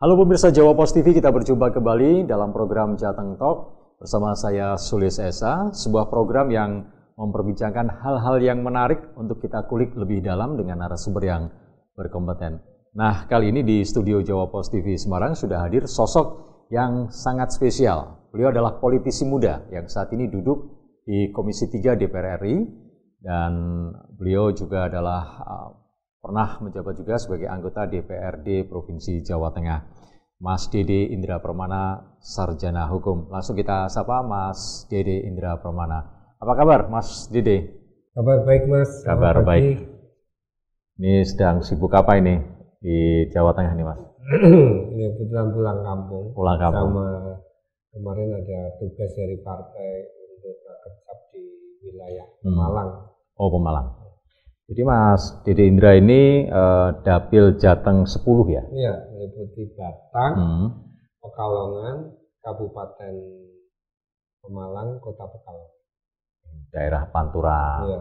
Halo pemirsa Jawa Pos TV, kita berjumpa kembali dalam program Jateng Talk bersama saya Sulis Esa, sebuah program yang memperbincangkan hal-hal yang menarik untuk kita kulik lebih dalam dengan narasumber yang berkompeten. Nah, kali ini di studio Jawa Pos TV Semarang sudah hadir sosok yang sangat spesial. Beliau adalah politisi muda yang saat ini duduk di Komisi 3 DPR RI dan beliau juga adalah pernah menjabat juga sebagai anggota DPRD Provinsi Jawa Tengah, Mas Dede Indra Permana, Sarjana Hukum. Langsung kita sapa Mas Dede Indra Permana. Apa kabar Mas Dede? Kabar baik Mas. Kabar baik. Ini sedang sibuk apa ini di Jawa Tengah nih Mas? Ini kebetulan pulang kampung. Pulang kampung. Sama kemarin ada tugas dari partai untuk kerja di wilayah Pemalang. Oh, Pemalang. Jadi Mas Dede Indra ini Dapil Jateng 10 ya? Iya, meliputi Batang, Pekalongan, Kabupaten Pemalang, Kota Pekalongan. Daerah Pantura, iya.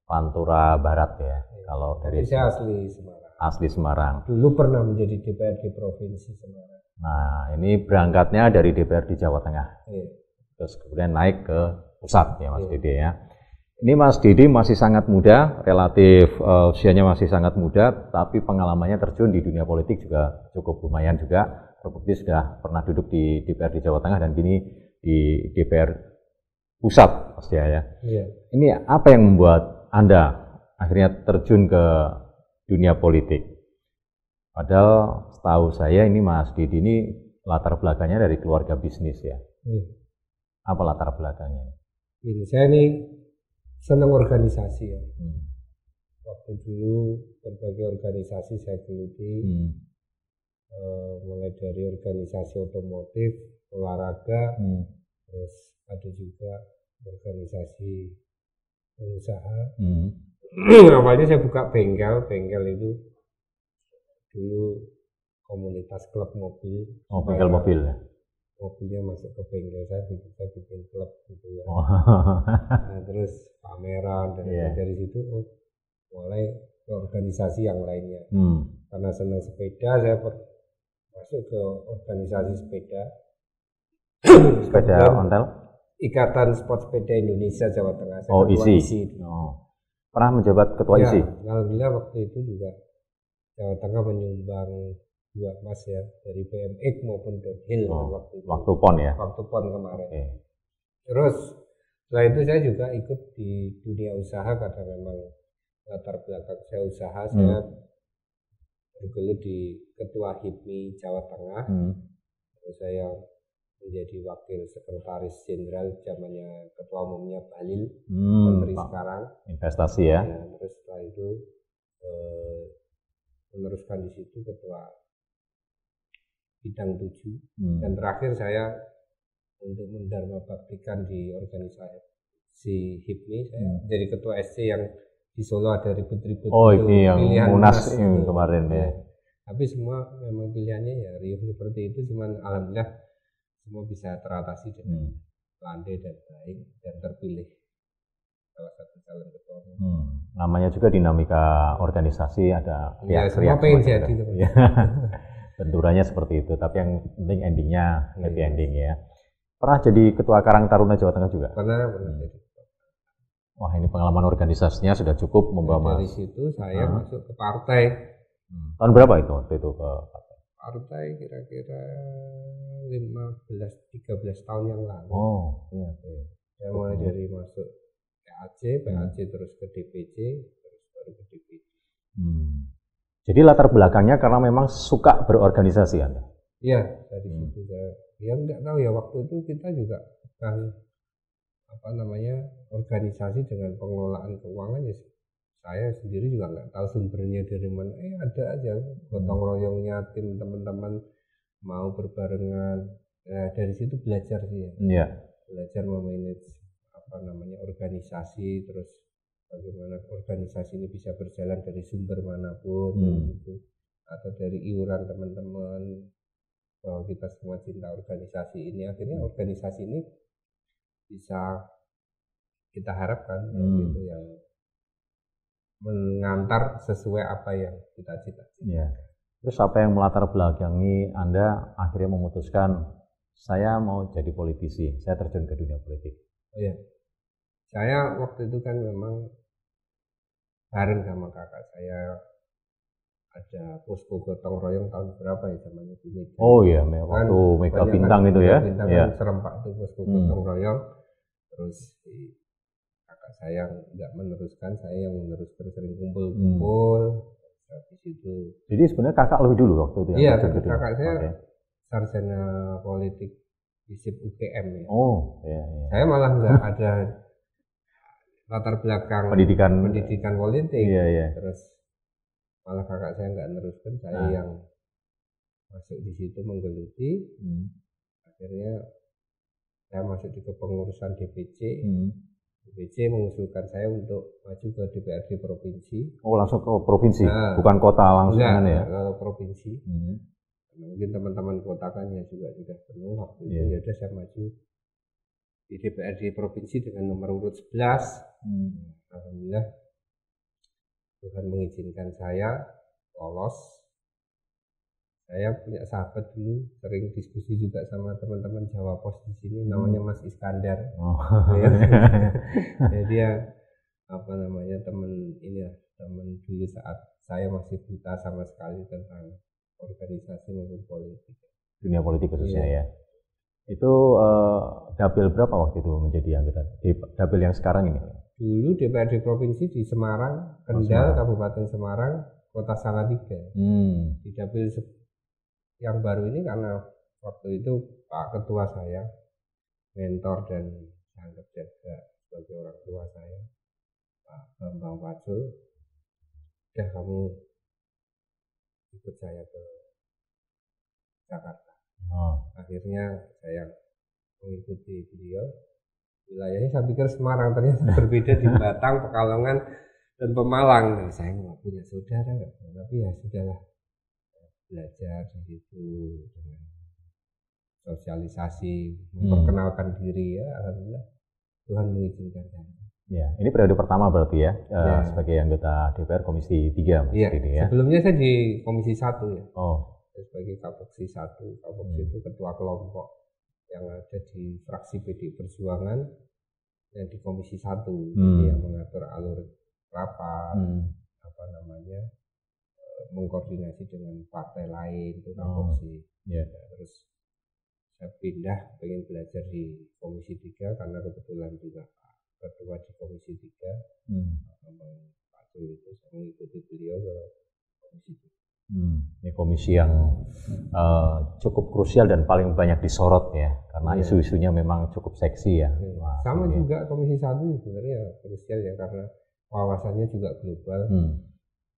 Pantura Barat ya? Iya. Kalau dari saya asli Semarang. Asli Semarang. Dulu pernah menjadi DPRD Provinsi Semarang. Nah, ini berangkatnya dari DPRD Jawa Tengah. Iya. Terus kemudian naik ke pusat ya Mas Dede ya. Ini Mas Dede masih sangat muda, relatif usianya masih sangat muda, tapi pengalamannya terjun di dunia politik juga cukup lumayan juga. Terbukti sudah pernah duduk di DPRD Jawa Tengah dan kini di DPR pusat Mas ya. Iya. Ini apa yang membuat Anda akhirnya terjun ke dunia politik? Padahal setahu saya ini Mas Dede ini latar belakangnya dari keluarga bisnis ya. Iya. Apa latar belakangnya? Ini saya nih senang organisasi ya. Waktu dulu berbagai organisasi saya geluti, mulai dari organisasi otomotif, olahraga, terus ada juga organisasi pengusaha. Awalnya saya buka bengkel itu dulu komunitas klub mobil. Oh, bengkel mobil ya? Mobilnya masuk ke bengkel saya bikin klub gitu ya. Nah, terus pameran dan dari situ mulai ke organisasi yang lainnya. Karena senang sepeda, saya masuk ke organisasi sepeda. Sepeda ontel? Ikatan Sport Sepeda Indonesia Jawa Tengah. Saya ISI. Pernah menjabat ketua ISI? Alhamdulillah waktu itu juga Jawa Tengah menyumbang 2 emas ya dari BMX maupun downhill waktu itu. Waktu PON ya? Waktu PON kemarin. Terus setelah itu saya juga ikut di dunia usaha karena memang latar belakang saya usaha. Saya bergelut di Ketua HIPMI Jawa Tengah. Terus saya menjadi wakil sekretaris jenderal zamannya ketua umumnya Bahlil, menteri sekarang. Investasi ya. Terus setelah itu meneruskan di situ ketua bidang 7 dan terakhir saya untuk mendharma baktikan di organisasi HIPMI saya jadi ketua SC yang di Solo ada ribut-ribut ini yang Munas kemarin ya. Tapi semua memang pilihannya ya riuh seperti itu, cuman alhamdulillah semua bisa teratasi dengan landai dan baik dan terpilih salah satu calon ketua umum. Namanya juga dinamika organisasi, ada semua pengen jadi benturannya seperti itu, tapi yang penting endingnya happy ending ya. Pernah jadi ketua Karang Taruna Jawa Tengah juga? Pernah jadi. Wah, ini pengalaman organisasinya sudah cukup membawa. Dari situ saya masuk ke partai. Tahun berapa itu waktu itu ke partai? Partai kira-kira 15-13 tahun yang lalu. Oh, iya. Saya mulai dari masuk PAC terus ke DPC, terus baru ke DPD. Jadi latar belakangnya karena memang suka berorganisasi Anda? Iya, dari situ saya. Ya nggak tahu ya, waktu itu kita juga bukan organisasi dengan pengelolaan keuangan ya. Saya sendiri juga nggak tahu sumbernya dari mana. Ada aja gotong royongnya tim teman-teman mau berbarengan. Dari situ belajar sih ya. Iya. Belajar memanage organisasi, terus bagaimana organisasi ini bisa berjalan dari sumber manapun gitu, atau dari iuran teman-teman, bahwa kita semua cinta organisasi ini. Akhirnya organisasi ini bisa kita harapkan gitu, yang mengantar sesuai apa yang kita cita-citakan. Terus apa yang melatar belakangi Anda akhirnya memutuskan saya mau jadi politisi, saya terjun ke dunia politik? Oh ya, saya waktu itu kan memang bareng sama kakak saya ada posko gotong royong tahun berapa ya zamannya Bu Mega. Oh iya, Kan waktu Mega banyak Bintang kan, itu Mega ya. Bintang Iya. kan serempak itu posko gotong royong. Terus kakak saya nggak meneruskan, saya yang meneruskan, sering kumpul-kumpul. Habis itu. Jadi sebenarnya kakak lebih dulu waktu itu ya? Iya, terjun ke dunia. kakak saya Oke. sarjana politik FISIP UGM ya. Oh iya, iya. Saya malah nggak ada latar belakang pendidikan politik. Iya, iya. Terus malah kakak saya nggak neruskan, saya yang masuk di situ menggeluti. Akhirnya saya masuk di kepengurusan DPC. DPC mengusulkan saya untuk maju ke DPRD provinsi. Oh langsung ke provinsi, bukan kota langsung kan ya? Ke provinsi. Mungkin teman-teman kota kan ya juga sudah penuh waktu itu. Ya udah saya maju di DPRD provinsi dengan nomor urut 11. Alhamdulillah Tuhan mengizinkan saya lolos. Saya punya sahabat dulu, sering diskusi juga sama teman-teman Jawa Pos di sini, namanya Mas Iskandar. Ya, dia teman dulu saat saya masih buta sama sekali tentang organisasi maupun politik. Dunia politik khususnya ya. Itu dapil berapa waktu itu menjadi anggota? Dapil yang sekarang ini? Dulu DPRD provinsi di Semarang, Kendal, Kabupaten Semarang, Kota Salatiga. Di dapil yang baru ini karena waktu itu Pak Ketua saya, mentor dan anggap jaga sebagai orang tua saya, Pak Bambang Pacul, udah kamu ikut saya ke Jakarta. Akhirnya saya mengikuti beliau. Wilayahnya saya pikir Semarang, ternyata berbeda di Batang, Pekalongan, dan Pemalang. Nah, saya nggak punya saudara, tapi ya sudahlah, belajar di situ dengan sosialisasi, memperkenalkan diri ya, alhamdulillah Tuhan mengizinkan saya. Ya, ini periode pertama berarti ya, sebagai anggota DPR Komisi 3 Mas Didi ya. Sebelumnya saya di Komisi 1 ya. Saya sebagai Kapoksi 1, Kapoksi itu ketua kelompok yang ada di fraksi PD Perjuangan yang di Komisi 1 yang mengatur alur rapat, mengkoordinasi dengan partai lain itu Kapoksi. Terus saya pindah, pengen belajar di Komisi 3 karena kebetulan juga ketua di Komisi 3 Pak Pacul itu, saya mengikuti beliau ke Komisi 3. Ini komisi yang cukup krusial dan paling banyak disorot ya, karena isu-isunya memang cukup seksi ya. Sama juga Komisi 1 sebenarnya krusial ya, karena wawasannya juga global.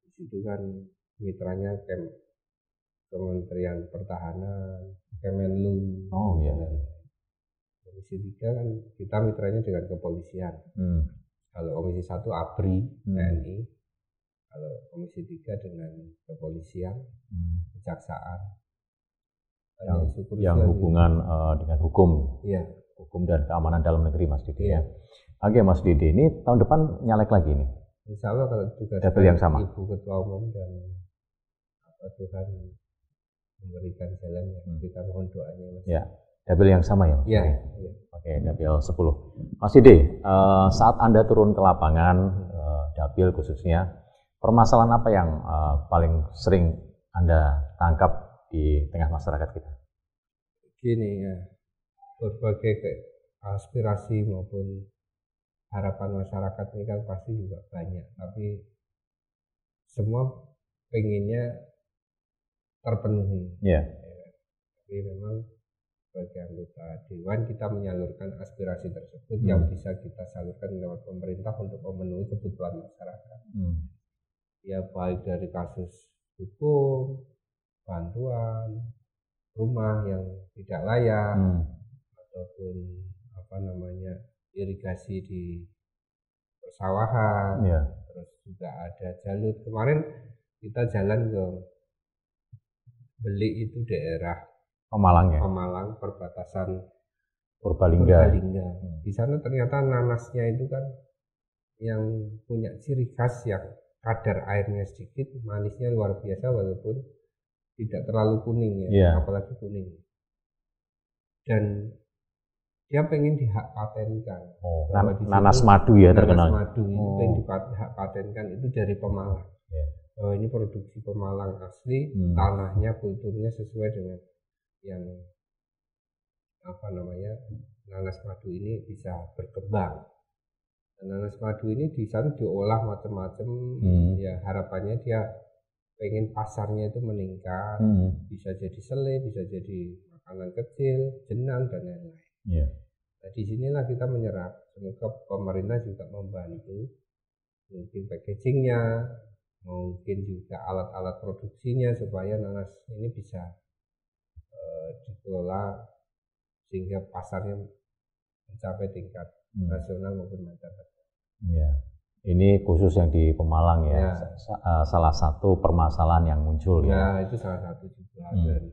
Di situ kan mitranya Kementerian Pertahanan, Kemenlu. Komisi 3 kan kita mitranya dengan kepolisian. Kalau Komisi 1 ABRI, TNI. Kalau Komisi 3 dengan kepolisian, kejaksaan. Yang hubungan dengan hukum. Hukum dan keamanan dalam negeri Mas Didi ya. Oke Mas Didi, ini tahun depan nyalek lagi nih? Insya Allah kalau tugas dapil yang sama. Ibu Ketua Umum dan Tuhan memberikan jalan ya, kita mohon doanya Mas. Ya, dapil yang sama ya Mas? Iya. Oke, dapil 10. Mas Didi, saat Anda turun ke lapangan, dapil khususnya, permasalahan apa yang paling sering Anda tangkap di tengah masyarakat kita? Gini ya, berbagai aspirasi maupun harapan masyarakat ini kan pasti juga banyak, tapi semua pengennya terpenuhi. Tapi memang sebagai anggota Dewan kita menyalurkan aspirasi tersebut yang bisa kita salurkan lewat pemerintah untuk memenuhi kebutuhan masyarakat. Ya baik dari kasus hukum, bantuan, rumah yang tidak layak, ataupun irigasi di persawahan, terus juga ada jalur. Kemarin kita jalan ke Belik itu daerah Pemalang ya? Pemalang, perbatasan Purbalingga. Di sana ternyata nanasnya itu kan yang punya ciri khas yang kadar airnya sedikit, manisnya luar biasa walaupun tidak terlalu kuning ya, Iya. apalagi kuning. Dan dia pengen dihak patenkan. Oh, Bahwa di nanas situ madu ya nanas terkenal. madu itu pengen dihak patenkan itu dari Pemalang. Iya. Ini produksi Pemalang asli, Hmm. tanahnya, kulturnya sesuai dengan yang apa namanya nanas madu ini bisa berkembang. Dan nanas madu ini di sana diolah macam-macam. Ya harapannya dia pengen pasarnya itu meningkat, bisa jadi sele, bisa jadi makanan kecil, jenang dan lain-lain. Yeah. Nah, di sinilah kita menyerap. Semoga pemerintah juga membantu, mungkin packagingnya, mungkin juga alat-alat produksinya supaya nanas ini bisa dikelola sehingga pasarnya mencapai tingkat nasional maupun mancanegara. Ya, ini khusus yang di Pemalang ya. Salah satu permasalahan yang muncul ya. Ya, itu salah satu juga. Dan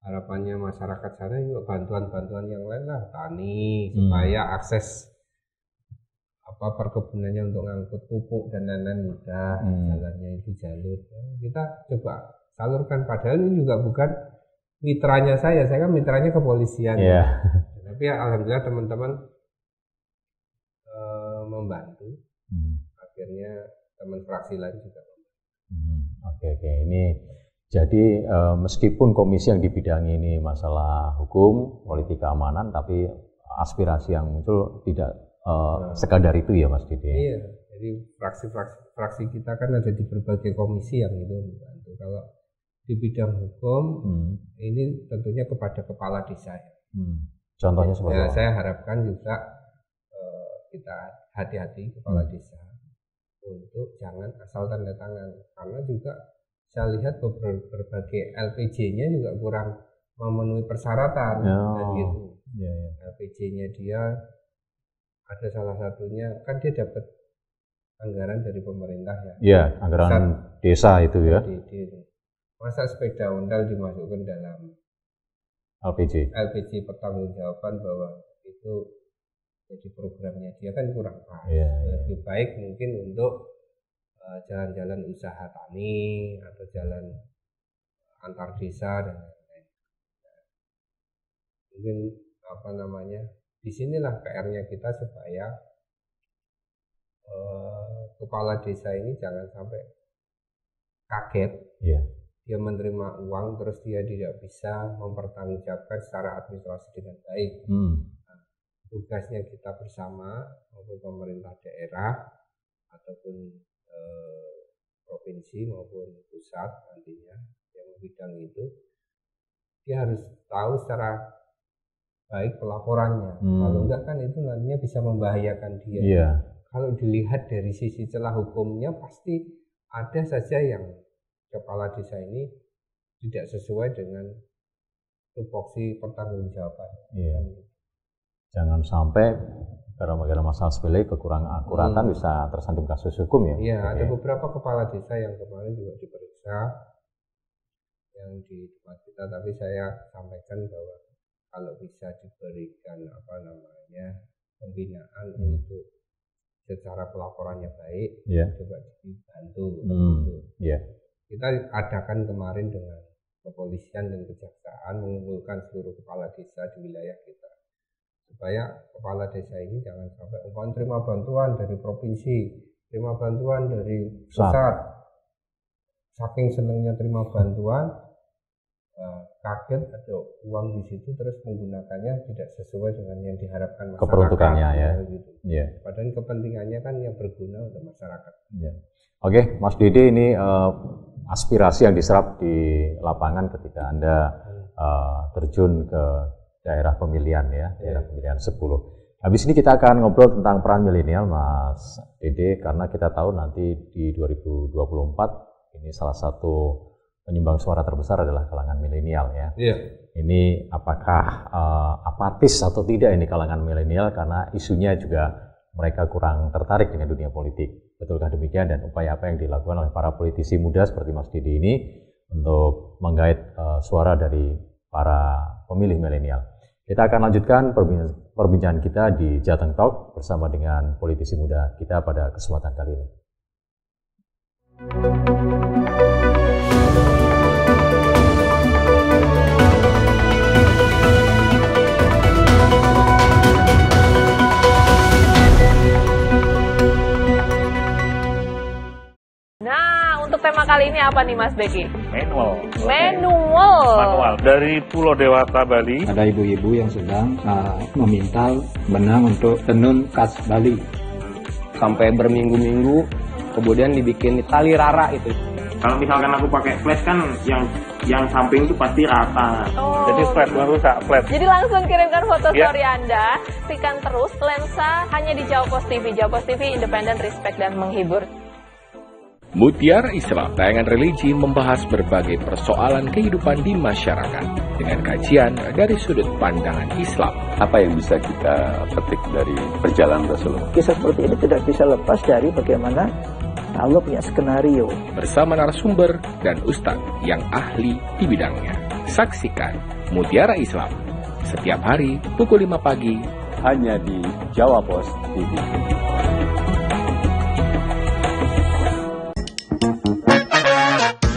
harapannya masyarakat sana juga bantuan-bantuan yang lain lah, tani supaya akses perkebunannya untuk ngangkut pupuk dan lain-lain mudah, jalannya itu jalur. Kita coba salurkan, padahal ini juga bukan mitranya saya kan mitranya kepolisian. Yeah. Tapi ya, alhamdulillah teman-teman membantu. Akhirnya teman fraksi lain juga membantu. Oke. Ini jadi meskipun komisi yang dibidangi ini masalah hukum, politik keamanan, tapi aspirasi yang muncul tidak sekadar itu ya Mas Dede. Iya, jadi fraksi kita kan ada di berbagai komisi yang itu membantu. Kalau di bidang hukum ini tentunya kepada kepala desa. Contohnya seperti apa? Saya harapkan juga kita hati-hati kepala desa untuk jangan asal tanda tangan, karena juga saya lihat berbagai LPJ-nya juga kurang memenuhi persyaratan dan gitu. LPJ-nya dia ada salah satunya kan dia dapat anggaran dari pemerintah ya. Iya, anggaran desa itu ya. Masa sepeda ondal dimasukkan dalam LPJ pertanggungjawaban bahwa itu jadi programnya dia kan kurang pas. Lebih baik mungkin untuk jalan-jalan usaha tani atau jalan antar desa dan lain-lain. Mungkin disinilah PR-nya kita supaya kepala desa ini jangan sampai kaget. Dia menerima uang terus dia tidak bisa mempertanggungjawabkan secara administrasi dengan baik. Tugasnya kita bersama maupun pemerintah daerah ataupun provinsi maupun pusat nantinya yang bidang itu, dia harus tahu secara baik pelaporannya. Kalau enggak kan itu nantinya bisa membahayakan dia. Kalau dilihat dari sisi celah hukumnya pasti ada saja yang kepala desa ini tidak sesuai dengan tupoksi pertanggungjawaban. Jangan sampai karena masalah sepele kekurangan akuratan bisa tersandung kasus hukum ya. Iya, ada beberapa kepala desa yang kemarin juga diperiksa yang di tempat kita, tapi saya sampaikan bahwa kalau bisa diberikan pembinaan untuk secara pelaporannya baik, coba dibantu. Kita adakan kemarin dengan kepolisian dan kejaksaan mengumpulkan seluruh kepala desa di wilayah kita, supaya kepala desa ini jangan sampai terima bantuan dari provinsi, terima bantuan dari pusat, saking senangnya terima bantuan, kaget ada uang di situ terus menggunakannya tidak sesuai dengan yang diharapkan masyarakat. Keperuntukannya ya. Gitu. Padahal kepentingannya kan yang berguna untuk masyarakat. Oke, Mas Dede, ini aspirasi yang diserap di lapangan ketika Anda terjun ke daerah pemilihan ya, daerah pemilihan 10. Habis ini kita akan ngobrol tentang peran milenial, Mas Dede, karena kita tahu nanti di 2024 ini salah satu penyumbang suara terbesar adalah kalangan milenial ya. Ini apakah apatis atau tidak ini kalangan milenial karena isunya juga mereka kurang tertarik dengan dunia politik. Betulkah demikian, dan upaya apa yang dilakukan oleh para politisi muda seperti Mas Dede ini untuk menggait suara dari para pemilih milenial? Kita akan lanjutkan perbincangan kita di Jateng Talk bersama dengan politisi muda kita pada kesempatan kali ini. tema kali ini apa nih Mas Beki? Manual dari Pulau Dewata Bali. Ada ibu-ibu yang sedang memintal benang untuk tenun khas Bali. Sampai berminggu-minggu, kemudian dibikin tali rara itu. Kalau misalkan aku pakai flash kan yang samping itu pasti rata. Oh. Jadi flat, bukan rusak, flat. Jadi langsung kirimkan foto Ya. story Anda, saksikan terus Lensa hanya di Jawa Post TV. Jawa Post TV independen, respect dan menghibur. Mutiara Islam, tayangan religi membahas berbagai persoalan kehidupan di masyarakat dengan kajian dari sudut pandangan Islam. Apa yang bisa kita petik dari perjalanan Rasulullah? Kisah seperti ini tidak bisa lepas dari bagaimana Allah punya skenario. Bersama narasumber dan ustadz yang ahli di bidangnya. Saksikan Mutiara Islam setiap hari pukul 5 pagi Hanya di Jawa Post TV.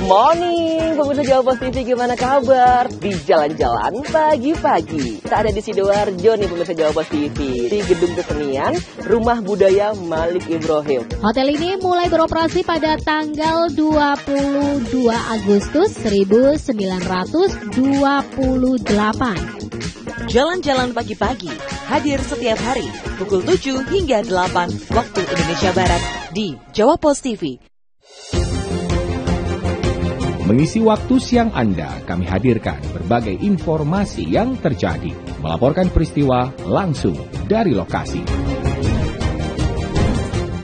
Morning, pemirsa Jawa Post TV, gimana kabar? Di jalan-jalan pagi-pagi. Kita ada di Sidoarjo nih pemirsa Jawa Post TV, di Gedung Kesenian Rumah Budaya Malik Ibrahim. Hotel ini mulai beroperasi pada tanggal 22 Agustus 1928. Jalan-jalan pagi-pagi, hadir setiap hari, pukul 7 hingga 8 waktu Indonesia Barat di Jawa Post TV. Mengisi waktu siang Anda, kami hadirkan berbagai informasi yang terjadi, melaporkan peristiwa langsung dari lokasi.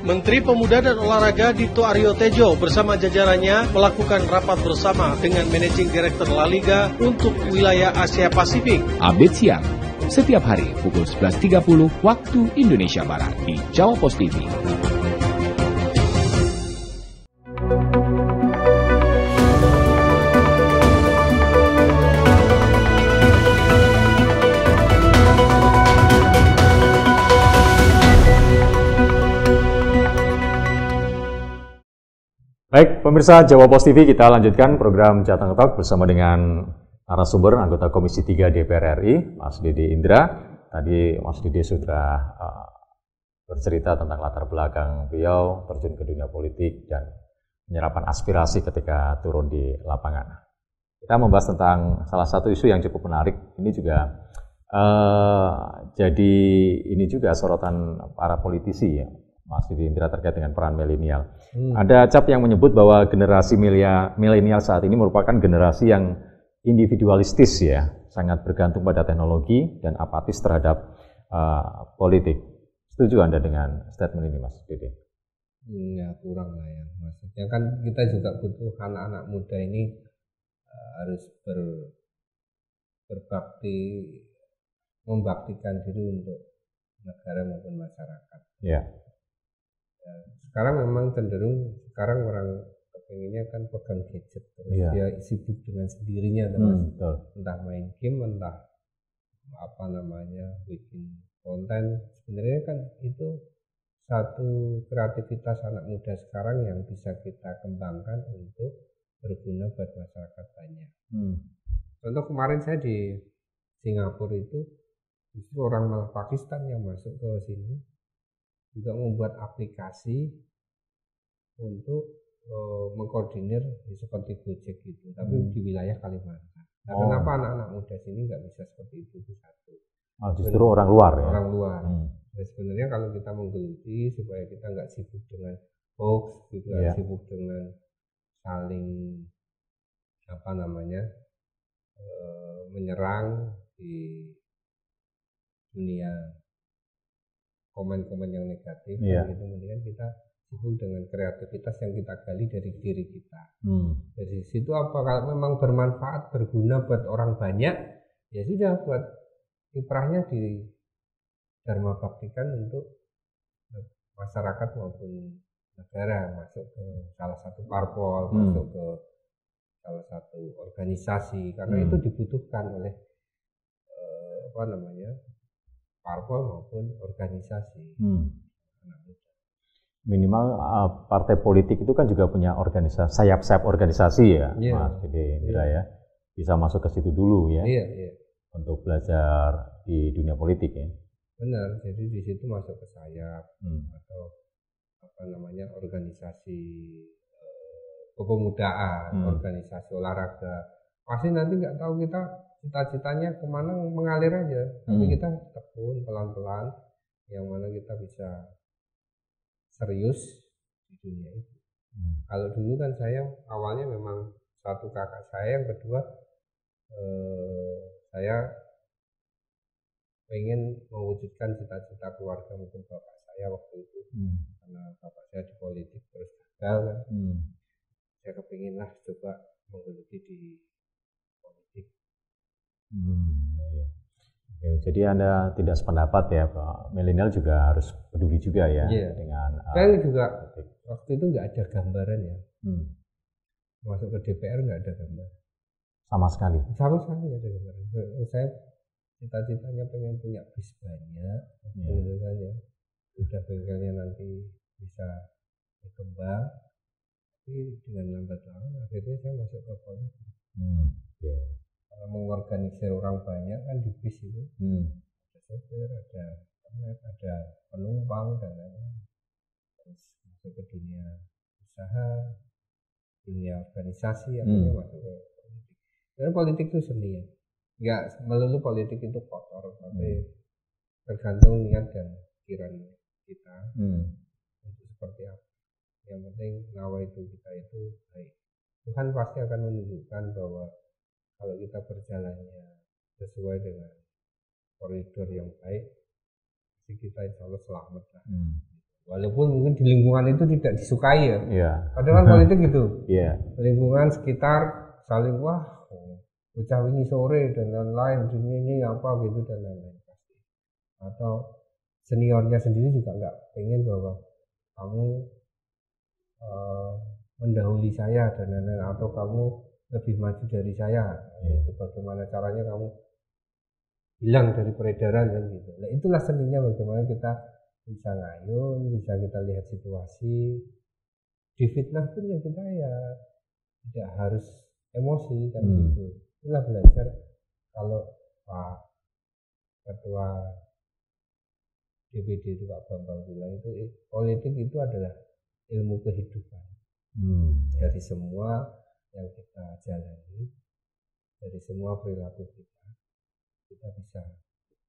Menteri Pemuda dan Olahraga Dito Aryo Tejo bersama jajarannya melakukan rapat bersama dengan Managing Director La Liga untuk wilayah Asia Pasifik. Update siang, setiap hari pukul 11.30 waktu Indonesia Barat di Jawa Post TV. Baik, pemirsa Jawa Post TV, kita lanjutkan program Jateng Talk bersama dengan narasumber anggota Komisi 3 DPR RI, Mas Dede Indra. Tadi Mas Dede sudah bercerita tentang latar belakang beliau, terjun ke dunia politik, dan menyerapkan aspirasi ketika turun di lapangan. Kita membahas tentang salah satu isu yang cukup menarik. Ini juga jadi ini juga sorotan para politisi ya, Mas Dede Indra, terkait dengan peran milenial. Ada cap yang menyebut bahwa generasi milenial saat ini merupakan generasi yang individualistis ya, sangat bergantung pada teknologi dan apatis terhadap politik. Setuju Anda dengan statement ini, Mas Dede? Ya kurang lah ya. Maksudnya kan kita juga butuh anak-anak muda ini harus berbakti, membaktikan diri untuk negara maupun masyarakat. Ya. Sekarang memang cenderung orang kepinginnya kan pegang gadget terus dia sibuk dengan sendirinya entah main game, entah bikin konten. Sebenarnya kan itu satu kreativitas anak muda sekarang yang bisa kita kembangkan untuk berguna buat masyarakat banyak. Contoh kemarin saya di Singapura itu justru orang malah Pakistan yang masuk ke sini juga membuat aplikasi untuk mengkoordinir seperti Gojek gitu, tapi di wilayah Kalimantan. Nah, kenapa anak-anak muda sini nggak bisa seperti itu? Itu satu. Justru orang luar ya? Orang luar. Nah, sebenarnya kalau kita menggeluti supaya kita nggak sibuk dengan hoax, juga sibuk dengan saling menyerang di dunia komen-komen yang negatif, gitu, mendingan kita sibuk dengan kreativitas yang kita gali dari diri kita. Dari situ kalau memang bermanfaat, berguna buat orang banyak, ya sudah, buat kiprahnya di dharma baktikan untuk masyarakat maupun negara, masuk ke salah satu parpol, masuk ke salah satu organisasi, karena itu dibutuhkan oleh parpol maupun organisasi. Minimal partai politik itu kan juga punya organisasi, sayap-sayap organisasi ya, Mas Dede Indra ya. Bisa masuk ke situ dulu ya. Untuk belajar di dunia politik ya. Benar, jadi di situ masuk ke sayap atau organisasi kepemudaan, organisasi olahraga, pasti nanti nggak tahu kita cita-citanya kemana mengalir aja, tapi kita tekun pelan-pelan, yang mana kita bisa serius di dunia itu. Kalau dulu kan saya awalnya memang satu kakak saya, yang kedua saya pengen mewujudkan cita-cita keluarga mungkin bapak saya waktu itu, karena bapak saya di politik terus gagal kan. Saya kepingin lah coba menggeluti di politik. Jadi Anda tidak sependapat ya Pak, milenial juga harus peduli juga ya dengan. Saya juga waktu itu nggak ada gambaran ya, masuk ke DPR nggak ada gambar. Sama sekali nggak ada gambaran. Saya cita-citanya pengen punya bis banyak, gitu kan ya. Udah bengkelnya nanti bisa berkembang, tapi dengan lambat laun akhirnya saya masuk ke politik. Karena mengorganisir orang banyak kan di bis itu, ada sopir, ada penumpang dan lain-lain. Terus masuk ke dunia usaha, dunia organisasi, akhirnya masuk ke politik. Karena politik itu seni ya, nggak melulu politik itu kotor, tapi tergantung niat dan pikiran kita untuk seperti apa. Yang penting nawaitu kita itu baik. Tuhan pasti akan menunjukkan bahwa kalau kita berjalannya sesuai dengan koridor yang baik, pasti kita insya Allah selamat lah. Walaupun mungkin di lingkungan itu tidak disukai ya. Padahal kan politik gitu. Lingkungan sekitar saling bocah ini sore dan lain-lain, ini apa gitu dan lain-lain pasti. Atau seniornya sendiri juga nggak pengen bahwa kamu mendahului saya dan lain-lain, atau kamu lebih maju dari saya. Itu bagaimana caranya kamu hilang dari peredaran kan gitu. Nah itulah seninya, bagaimana kita bisa ngayun, bisa kita lihat situasi. Di fitnah pun ya kita ya tidak harus emosi kan gitu. Itulah belajar kalau Pak Ketua DPD itu Pak Bambang bilang itu politik itu adalah ilmu kehidupan. Dari semua yang kita jalani, dari semua perilaku kita bisa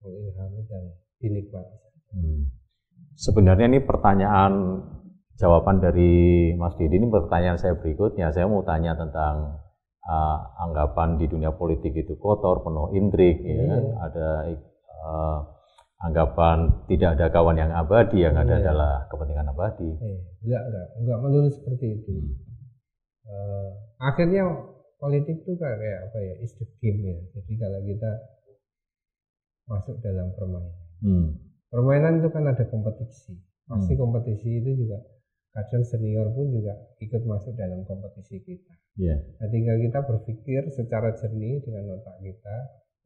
mengilhami dan dinikmati. Sebenarnya ini pertanyaan jawaban dari Mas Didi, ini pertanyaan saya berikutnya. Saya mau tanya tentang anggapan di dunia politik itu kotor, penuh intrik, ya kan? Ada anggapan tidak ada kawan yang abadi, yang ada adalah kepentingan abadi. Enggak melulu seperti itu. Akhirnya politik itu kayak apa ya, is the game ya. Jadi kalau kita masuk dalam permainan, permainan itu kan ada kompetisi. Pasti kompetisi itu juga kadang senior pun juga ikut masuk dalam kompetisi kita. Nah, tinggal kita berpikir secara jernih dengan otak kita,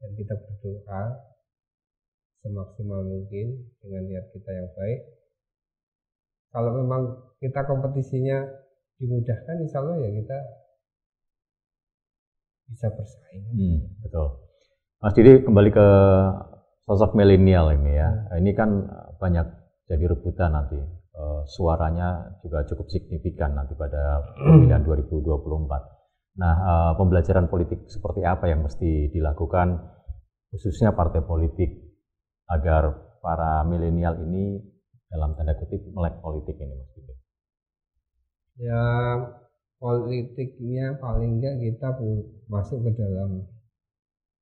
dan kita berdoa semaksimal mungkin dengan niat kita yang baik. Kalau memang kita kompetisinya dimudahkan, insya Allah ya kita bisa bersaing. Betul. Mas Didi, kembali ke sosok milenial ini ya. Ini kan banyak jadi rebutan nanti. Suaranya juga cukup signifikan nanti pada pemilihan 2024. Nah, pembelajaran politik seperti apa yang mesti dilakukan, khususnya partai politik, agar para milenial ini dalam tanda kutip melek politik ini, Mas Didi? Ya, politiknya paling enggak kita masuk ke dalam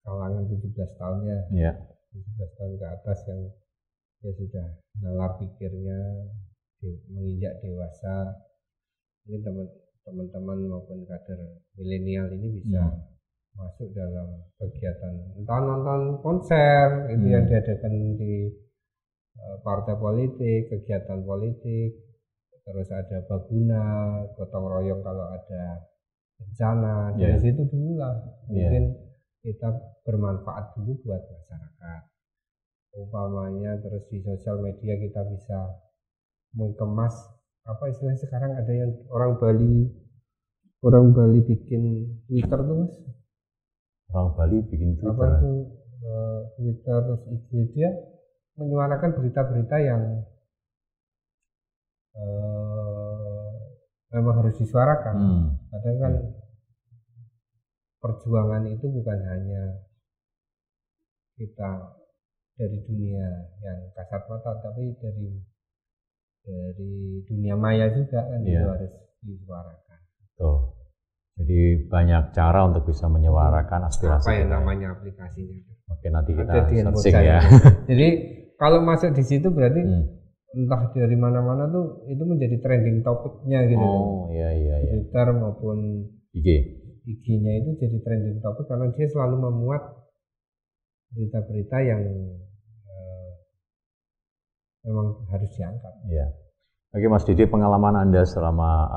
kalangan 17 tahunnya. 17 tahun ke atas yang ya sudah nalar pikirnya, menginjak dewasa. Mungkin teman-teman maupun kader milenial ini bisa masuk dalam kegiatan, entah nonton konser itu yang diadakan di partai politik, kegiatan politik, terus ada baguna, gotong royong kalau ada bencana. Dari situ dulu lah mungkin kita bermanfaat dulu buat masyarakat. Umpamanya terus di sosial media kita bisa mengemas, apa istilahnya sekarang ada yang orang Bali bikin Twitter tuh, Mas. Orang Bali bikin Twitter. Apa tuh Twitter, terus IG, dia menyuarakan berita-berita yang memang harus disuarakan. Padahal kan perjuangan itu bukan hanya kita dari dunia yang kasat mata, tapi dari dunia maya juga kan itu harus disuarakan. Betul. Jadi banyak cara untuk bisa menyuarakan aspirasi. Apa yang namanya aplikasinya? Oke, nanti kita searching ya. Jadi kalau masuk di situ berarti entah dari mana-mana tuh itu menjadi trending topiknya gitu. Iya. Twitter maupun IG-nya itu jadi trending topik karena dia selalu memuat berita-berita yang memang harus diangkat. Iya. Oke Mas Didi, pengalaman Anda selama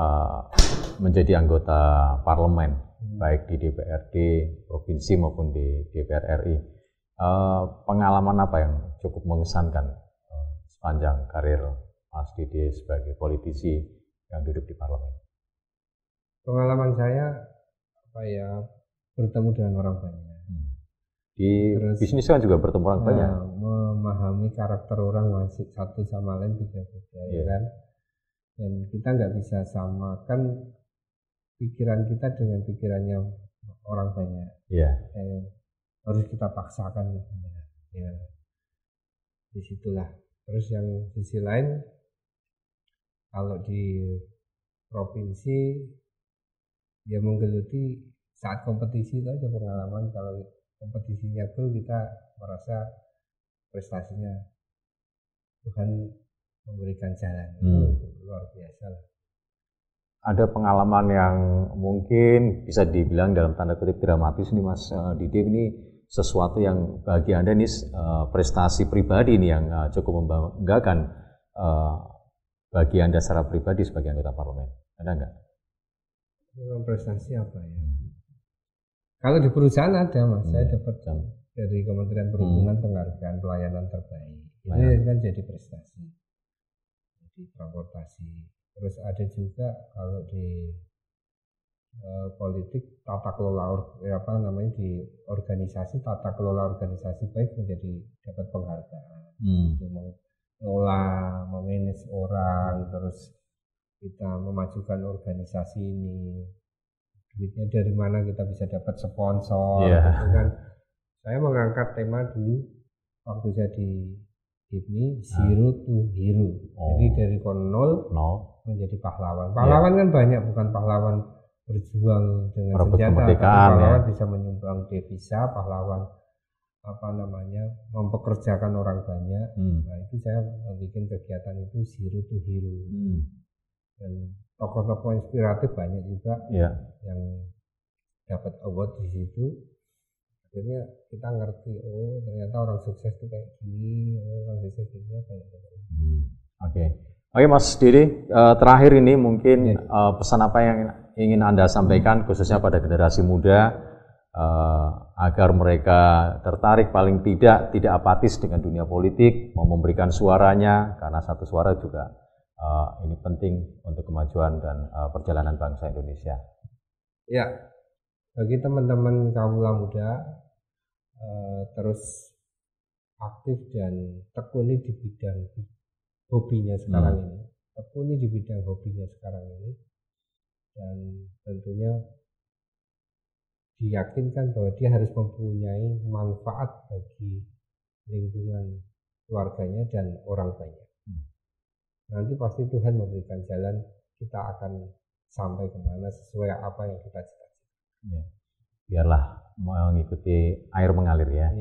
menjadi anggota parlemen, baik di DPRD provinsi maupun di DPR RI, pengalaman apa yang cukup mengesankan sepanjang karir Mas Didi sebagai politisi yang duduk di parlemen? Pengalaman saya bertemu dengan orang banyak. Di bisnis kan juga bertemu orang banyak. Memahami karakter orang masih satu sama lain beda-beda, ya kan? Dan kita nggak bisa samakan pikiran kita dengan pikirannya orang banyak. Harus kita paksakan, ya. Disitulah. Terus yang sisi lain, kalau di provinsi, dia menggeluti saat kompetisi itu aja pengalaman. Kalau kompetisinya full, kita merasa prestasinya Tuhan memberikan jalan. Itu luar biasa lah. Ada pengalaman yang mungkin bisa dibilang dalam tanda kutip dramatis nih Mas Didi, ini sesuatu yang bagi Anda nih prestasi pribadi nih yang cukup membanggakan bagi Anda secara pribadi sebagai anggota parlemen. Ada nggak? Prestasi apa ya? Kalau di perusahaan ada Mas, saya dapat dari Kementerian Perhubungan penghargaan pelayanan terbaik. Ini kan jadi prestasi di transportasi. Terus ada juga kalau di politik tata kelola di organisasi tata kelola organisasi baik menjadi dapat penghargaan. Itu mengelola, memanage orang, terus kita memajukan organisasi ini. Duitnya dari mana kita bisa dapat sponsor, gitu kan. Saya mengangkat tema dulu waktu saya di HIPMI, Zero to Hero. Jadi dari nol menjadi pahlawan. Pahlawan kan banyak, bukan pahlawan berjuang dengan senjata, tapi pahlawan bisa menyumbang devisa, pahlawan mempekerjakan orang banyak. Nah itu saya bikin kegiatan itu Zero to Hero. Dan tokoh-tokoh inspiratif banyak juga yang dapat award di situ. Akhirnya kita ngerti, ternyata orang sukses itu kayak gini, orang sukses itu kayak gini. Oke Mas Didi, terakhir ini mungkin pesan apa yang ingin Anda sampaikan khususnya pada generasi muda agar mereka tertarik paling tidak apatis dengan dunia politik, mau memberikan suaranya karena satu suara juga ini penting untuk kemajuan dan perjalanan bangsa Indonesia. Ya, bagi teman-teman kawula muda terus aktif dan tekuni di bidang hobinya sekarang ini. Tekuni di bidang hobinya sekarang ini dan tentunya diyakinkan bahwa dia harus mempunyai manfaat bagi lingkungan keluarganya dan orang banyak. Nanti pasti Tuhan memberikan jalan, kita akan sampai kemana sesuai apa yang kita cita-cita. Biarlah mengikuti air mengalir ya.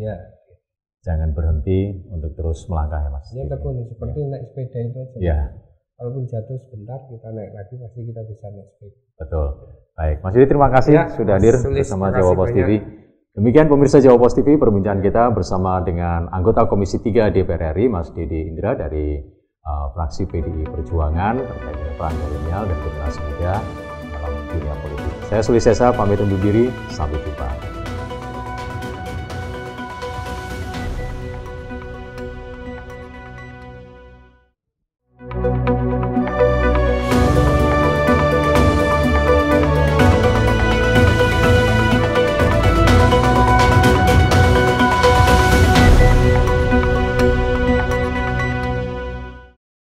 Jangan berhenti untuk terus melangkah ya Mas. Tekun seperti naik sepeda itu aja. Walaupun jatuh sebentar, kita naik lagi pasti kita bisa naik sepeda. Betul. Baik, Mas Didi terima kasih sudah hadir bersama Jawa Post TV. Demikian pemirsa Jawa Post TV, perbincangan kita bersama dengan anggota Komisi 3 DPR RI Mas Didi Indra dari fraksi PDI Perjuangan terkait dengan peran milenial dan generasi muda dalam dunia politik. Saya Sulis Esa pamit undur diri, sampai jumpa.